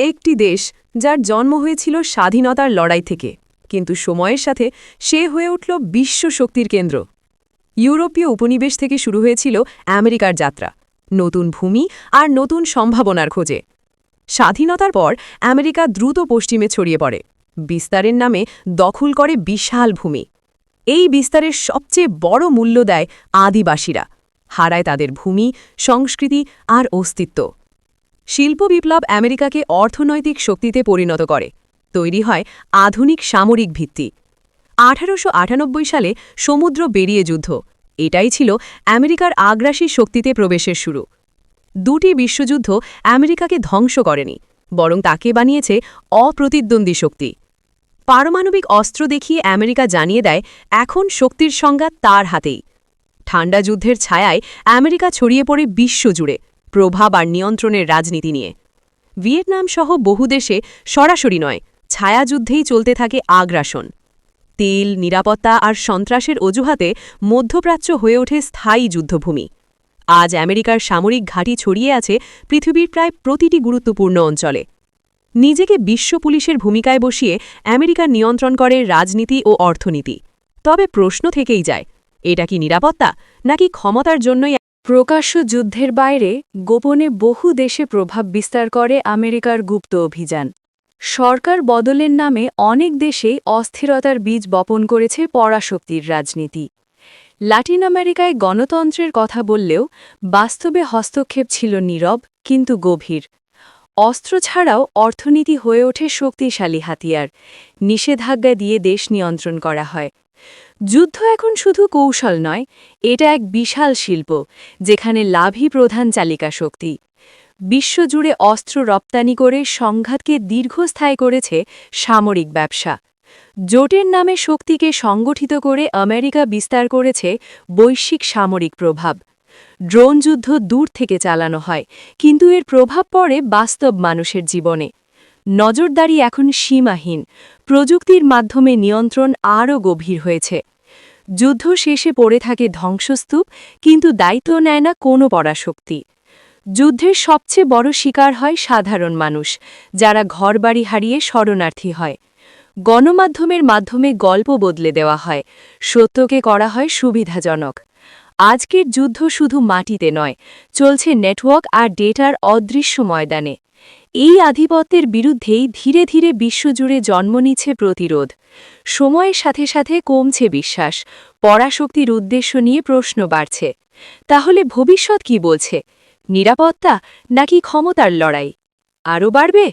একটি দেশ যার জন্ম হয়েছিল স্বাধীনতার লড়াই থেকে কিন্তু সময়ের সাথে সে হয়ে উঠল বিশ্ব শক্তির কেন্দ্র। ইউরোপীয় উপনিবেশ থেকে শুরু হয়েছিল আমেরিকার যাত্রা, নতুন ভূমি আর নতুন সম্ভাবনার খোঁজে। স্বাধীনতার পর আমেরিকা দ্রুত পশ্চিমে ছড়িয়ে পড়ে, বিস্তারের নামে দখল করে বিশাল ভূমি। এই বিস্তারের সবচেয়ে বড় মূল্য দেয় আদিবাসীরা, হারায় তাদের ভূমি, সংস্কৃতি আর অস্তিত্ব। শিল্প বিপ্লব আমেরিকাকে অর্থনৈতিক শক্তিতে পরিণত করে, তৈরি হয় আধুনিক সামরিক ভিত্তি। 1898 সালে সমুদ্র পেরিয়ে যুদ্ধ, এটাই ছিল আমেরিকার আগ্রাসী শক্তিতে প্রবেশের শুরু। দুটি বিশ্বযুদ্ধ আমেরিকাকে ধ্বংস করেনি, বরং তাকে বানিয়েছে অপ্রতিদ্বন্দ্বী শক্তি। পারমাণবিক অস্ত্র দেখিয়ে আমেরিকা জানিয়ে দেয় এখন শক্তির সংজ্ঞা তার হাতেই। ঠান্ডা যুদ্ধের ছায়ায় আমেরিকা ছড়িয়ে পড়ে বিশ্বজুড়ে, প্রভাব আর নিয়ন্ত্রণের রাজনীতি নিয়ে। ভিয়েতনাম সহ বহু দেশে সরাসরি নয়, ছায়াযুদ্ধেই চলতে থাকে আগ্রাসন। তেল, নিরাপত্তা আর সন্ত্রাসের অজুহাতে মধ্যপ্রাচ্য হয়ে ওঠে স্থায়ী যুদ্ধভূমি। আজ আমেরিকার সামরিক ঘাঁটি ছড়িয়ে আছে পৃথিবীর প্রায় প্রতিটি গুরুত্বপূর্ণ অঞ্চলে। নিজেকে বিশ্ব পুলিশের ভূমিকায় বসিয়ে আমেরিকা নিয়ন্ত্রণ করে রাজনীতি ও অর্থনীতি। তবে প্রশ্ন থেকেই যায়, এটা কি নিরাপত্তা নাকি ক্ষমতার জন্যই? প্রকাশ্য যুদ্ধের বাইরে গোপনে বহু দেশে প্রভাব বিস্তার করে আমেরিকার গুপ্ত অভিযান। সরকার বদলের নামে অনেক দেশেই অস্থিরতার বীজ বপন করেছে পরাশক্তির রাজনীতি। লাতিন আমেরিকায় গণতন্ত্রের কথা বললেও বাস্তবে হস্তক্ষেপ ছিল নীরব কিন্তু গভীর। অস্ত্র ছাড়াও অর্থনীতি হয়ে ওঠে শক্তিশালী হাতিয়ার, নিষেধাজ্ঞা দিয়ে দেশ নিয়ন্ত্রণ করা হয়। যুদ্ধ এখন শুধু কৌশল নয়, এটা এক বিশাল শিল্প যেখানে লাভই প্রধান চালিকা শক্তি। বিশ্বজুড়ে অস্ত্র রপ্তানি করে সংঘাতকে দীর্ঘস্থায়ী করেছে সামরিক ব্যবসা। জোটের নামে শক্তিকে সংগঠিত করে আমেরিকা বিস্তার করেছে বৈশ্বিক সামরিক প্রভাব। ড্রোন যুদ্ধ দূর থেকে চালানো হয়, কিন্তু এর প্রভাব পড়ে বাস্তব মানুষের জীবনে। নজরদারি এখন সীমাহীন, প্রযুক্তির মাধ্যমে নিয়ন্ত্রণ আরও গভীর হয়েছে। যুদ্ধ শেষে পড়ে থাকে ধ্বংসস্তূপ, কিন্তু দায়িত্ব নেয় না কোনো পরাশক্তি। যুদ্ধের সবচেয়ে বড় শিকার হয় সাধারণ মানুষ, যারা ঘরবাড়ি হারিয়ে শরণার্থী হয়। গণমাধ্যমের মাধ্যমে গল্প বদলে দেওয়া হয়, সত্যকে করা হয় সুবিধাজনক। আজকের যুদ্ধ শুধু মাটিতে নয়, চলছে নেটওয়ার্ক আর ডেটার অদৃশ্য ময়দানে। এই আধিপত্যের বিরুদ্ধেই ধীরে ধীরে বিশ্বজুড়ে জন্ম নিচ্ছে প্রতিরোধ। সময়ের সাথে সাথে কমছে বিশ্বাস, পরাশক্তির উদ্দেশ্য নিয়ে প্রশ্ন বাড়ছে। তাহলে ভবিষ্যৎ কি বলছে? নিরাপত্তা নাকি ক্ষমতার লড়াই আরও বাড়বে?